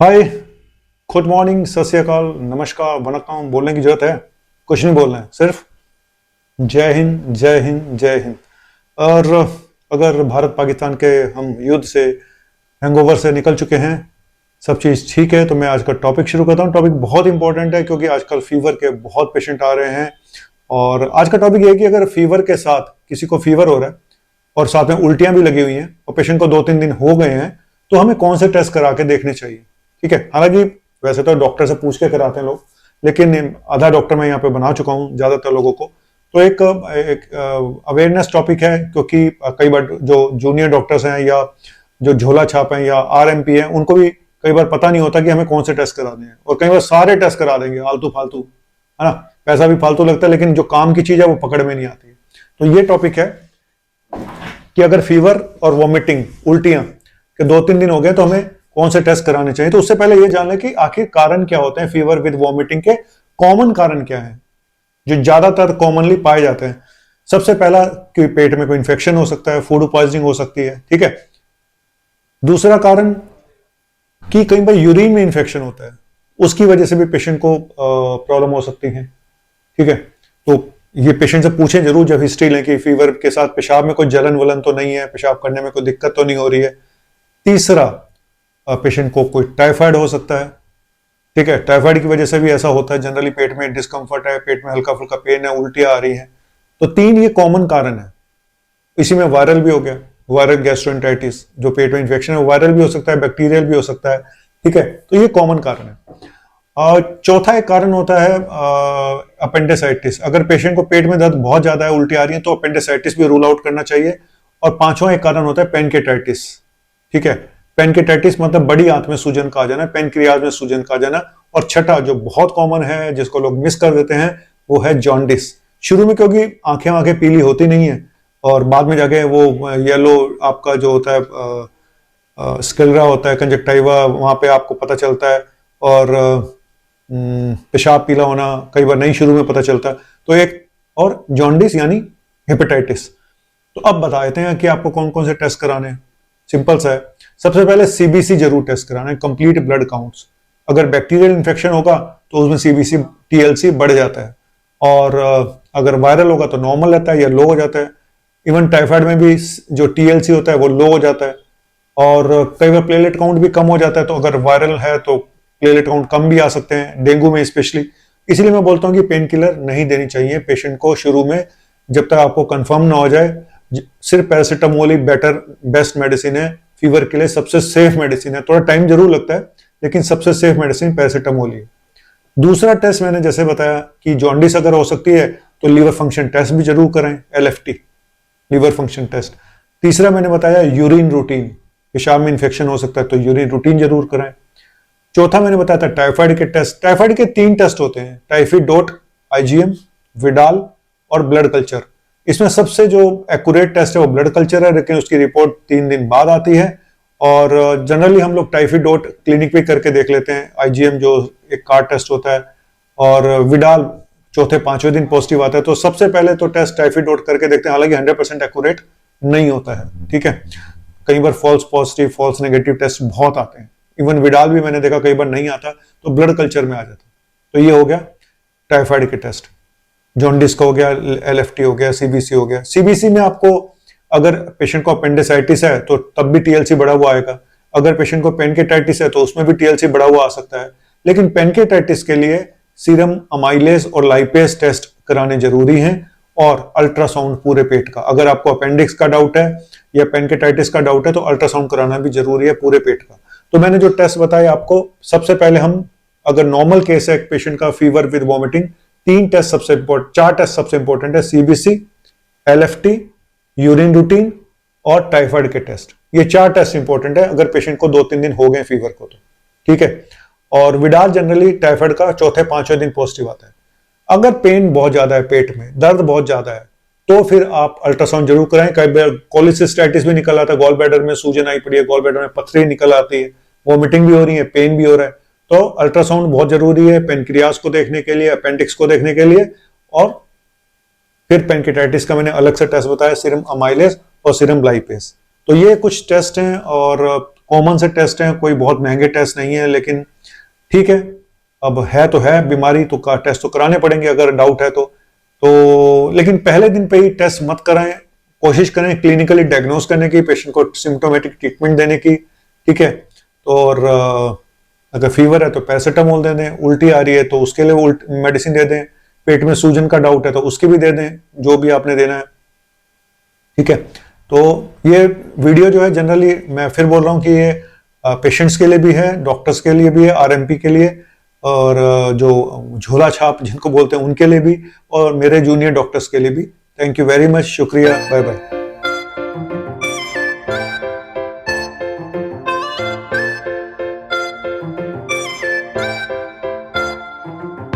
हाय। Good morning, सत श्री अकाल, नमस्कार, वणक्कम बोलने की जरूरत है? कुछ नहीं बोलना है, सिर्फ जय हिंद जय हिंद जय हिंद। और अगर भारत पाकिस्तान के हम युद्ध से, हैंगओवर से निकल चुके हैं, सब चीज़ ठीक है, तो मैं आज का टॉपिक शुरू करता हूँ। टॉपिक बहुत इंपॉर्टेंट है क्योंकि आजकल फीवर के बहुत पेशेंट आ रहे हैं। और आज का टॉपिक ये है कि अगर फीवर के साथ किसी को फीवर हो रहा है और साथ में उल्टियां भी लगी हुई हैं और पेशेंट को 2-3 दिन हो गए हैं, तो हमें कौन से टेस्ट करा के देखने चाहिए। ठीक है, हालांकि वैसे तो डॉक्टर से पूछ के कराते हैं लोग, लेकिन आधा डॉक्टर मैं यहाँ पे बना चुका हूँ ज्यादातर लोगों को। तो एक अवेयरनेस टॉपिक है, क्योंकि कई बार जो जूनियर डॉक्टर्स हैं या जो झोला छाप हैं या आरएमपी हैं, उनको भी कई बार पता नहीं होता कि हमें कौन से टेस्ट कराने हैं, और कई बार सारे टेस्ट करा देंगे आलतू फालतू, है ना। पैसा भी फालतू लगता है, लेकिन जो काम की चीज है वो पकड़ में नहीं आती है। तो ये टॉपिक है कि अगर फीवर और वॉमिटिंग, उल्टियां के 2-3 दिन हो गए तो हमें कौन से टेस्ट कराने चाहिए। तो उससे पहले ये जान लें कि आखिर कारण क्या होते हैं फीवर विद वॉमिटिंग के, कॉमन कारण क्या है जो ज्यादातर कॉमनली पाए जाते हैं। सबसे पहला कि पेट में कोई इंफेक्शन हो सकता है, फूड पॉइजनिंग हो सकती है। ठीक है। दूसरा कारण कि कई बार यूरिन में इंफेक्शन होता है, उसकी वजह से भी पेशेंट को प्रॉब्लम हो सकती है। ठीक है, तो ये पेशेंट से पूछें जरूर जब हिस्ट्री लें कि फीवर के साथ पेशाब में कोई जलन वलन तो नहीं है, पेशाब करने में कोई दिक्कत तो नहीं हो रही है। तीसरा, पेशेंट को कोई टाइफाइड हो सकता है। ठीक है, टाइफाइड की वजह से भी ऐसा होता है, जनरली पेट में डिस्कम्फर्ट है, पेट में हल्का फुल्का पेन है, उल्टियां आ रही है। तो 3 ये कॉमन कारण है। इसी में वायरल भी हो गया, वायरल गैस्ट्रोएंटेरिटिस, जो पेट में इंफेक्शन है, वायरल भी हो सकता है, बैक्टीरियल भी हो सकता है। ठीक है, तो ये कॉमन कारण है। और चौथा एक कारण होता है अपेंडिसाइटिस। अगर पेशेंट को पेट में दर्द बहुत ज्यादा है, उल्टी आ रही है, तो अपेंडिसाइटिस भी रूल आउट करना चाहिए। और पांचवा एक कारण होता है पेनकेटाइटिस। ठीक है, पेनकेटाइटिस मतलब बड़ी आंत में सूजन का आ जाना, पेनक्रियाज में सूजन का आ जाना। और छठा जो बहुत कॉमन है, जिसको लोग मिस कर देते हैं, वो है जॉन्डिस। शुरू में क्योंकि आंखें आंखें पीली होती नहीं है, और बाद में जाके वो येलो आपका जो होता है स्क्लेरा होता है, कंजक्टाइवा, वहां पे आपको पता चलता है। और पेशाब पीला होना कई बार नहीं शुरू में पता चलता। तो एक और जॉन्डिस यानी हेपेटाइटिस। तो अब बता देते हैं कि आपको कौन कौन से टेस्ट कराने हैं। सिंपल सा है। सबसे पहले सीबीसी जरूर टेस्ट कराना है, कंप्लीट ब्लड काउंट्स। अगर बैक्टीरियल इन्फेक्शन होगा तो उसमें सीबीसी टीएलसी बढ़ जाता है, और अगर वायरल होगा तो नॉर्मल रहता है या लो हो जाता है। इवन टाइफाइड में भी जो टीएलसी होता है वो लो हो जाता है, और कई बार प्लेटलेट काउंट भी कम हो जाता है। तो अगर वायरल है तो प्लेटलेट काउंट कम भी आ सकते हैं, डेंगू में स्पेशली। इसलिए मैं बोलता हूं कि पेन किलर नहीं देनी चाहिए पेशेंट को शुरू में, जब तक आपको कंफर्म ना हो जाए। सिर्फ पैरासिटामोल ही बेस्ट मेडिसिन है फीवर के लिए, सबसे सेफ मेडिसिन है। थोड़ा टाइम जरूर लगता है, लेकिन सबसे सेफ मेडिसिन पैरासिटामोल ही है। दूसरा टेस्ट मैंने जैसे बताया कि जॉन्डिस अगर हो सकती है तो लीवर फंक्शन टेस्ट भी जरूर करें, एलएफटी, लीवर फंक्शन टेस्ट। तीसरा मैंने बताया यूरिन रूटीन, पेशाब में इंफेक्शन हो सकता है तो यूरिन रूटीन जरूर कराएं। चौथा मैंने बताया था टाइफाइड के टेस्ट। टाइफाइड के 3 टेस्ट होते हैं, टाइफीडोट, आईजीएम, विडाल और ब्लड कल्चर। इसमें सबसे जो एक्यूरेट टेस्ट है वो ब्लड कल्चर है, लेकिन उसकी रिपोर्ट 3 दिन बाद आती है। और जनरली हम लोग टाइफीडोट क्लिनिक पे करके देख लेते हैं, आईजीएम जो एक कार्ड टेस्ट होता है, और विडाल चौथे 5वें दिन पॉजिटिव आता है। तो सबसे पहले तो टेस्ट टाइफीडोट करके देखते हैं, हालांकि 100% एक्यूरेट नहीं होता है। ठीक है, कई बार false positive, false negative test बहुत आते हैं। इवन विडाल भी मैंने देखा कई बार नहीं आता, तो ब्लड कल्चर में आ जाता। तो ये हो गया टाइफाइड के टेस्ट। जॉन्डिस का हो गया, एलएफटी हो गया, सीबीसी हो गया। सीबीसी में आपको अगर पेशेंट को अपेंडिसाइटिस है तो तब भी टीएलसी बढ़ा हुआ आएगा। अगर पेशेंट को पेनकेटाइटिस है तो उसमें भी टीएलसी बढ़ा हुआ आ सकता है। लेकिन पेनकेटाइटिस के लिए सीरम अमाइलेज और लाइपेज टेस्ट कराने जरूरी हैं, और अल्ट्रासाउंड पूरे पेट का। अगर आपको अपेंडिक्स का डाउट है या पेनकेटाइटिस का डाउट है तो अल्ट्रासाउंड कराना भी जरूरी है पूरे पेट का। तो मैंने जो टेस्ट बताए आपको, सबसे पहले हम अगर नॉर्मल केस है एक पेशेंट का फीवर विद वॉमिटिंग, 4 टेस्ट सबसे इंपॉर्टेंट है, सीबीसी, एलएफटी, यूरिन रूटीन और टाइफाइड के टेस्ट। ये 4 टेस्ट इंपॉर्टेंट है अगर पेशेंट को 2-3 दिन हो गए फीवर को तो। ठीक है, और विडाल जनरली टाइफाइड का चौथे 5वें दिन पॉजिटिव आता है। अगर पेन बहुत ज्यादा है, पेट में दर्द बहुत ज्यादा है, तो फिर आप अल्ट्रासाउंड जरूर कराएं। कई बार कोलिसिस्टाइटिस भी निकल आता है, गॉल ब्लैडर में सूजन आई पड़ी है, गॉल ब्लैडर में पथरी निकल आती है, वॉमिटिंग भी हो रही है, पेन भी हो रहा है, तो अल्ट्रासाउंड बहुत जरूरी है पेनक्रियाज को देखने के लिए, अपेंडिक्स को देखने के लिए। और फिर पेनकेटाइटिस का मैंने अलग से टेस्ट बताया, सीरम अमाइलेज और सीरम लाइपेज। तो ये कुछ टेस्ट हैं, और कॉमन से टेस्ट हैं, कोई बहुत महंगे टेस्ट नहीं है, लेकिन ठीक है, अब है तो है बीमारी तो टेस्ट तो कराने पड़ेंगे अगर डाउट है तो लेकिन पहले दिन पे ही टेस्ट मत कराएं, कोशिश करें क्लिनिकली डायग्नोस करने की, पेशेंट को सिम्टोमेटिक ट्रीटमेंट देने की, ठीक है। तो और अगर फीवर है तो पैरासिटामोल दे दें, उल्टी आ रही है तो उसके लिए मेडिसिन दे दें, पेट में सूजन का डाउट है तो उसकी भी दे दें, जो भी आपने देना है, ठीक है। तो ये वीडियो जो है जनरली मैं फिर बोल रहा हूँ कि ये पेशेंट्स के लिए भी है, डॉक्टर्स के लिए भी है, आरएमपी के लिए, और जो झोला छाप जिनको बोलते हैं उनके लिए भी, और मेरे जूनियर डॉक्टर्स के लिए भी। थैंक यू वेरी मच, शुक्रिया, बाय बाय।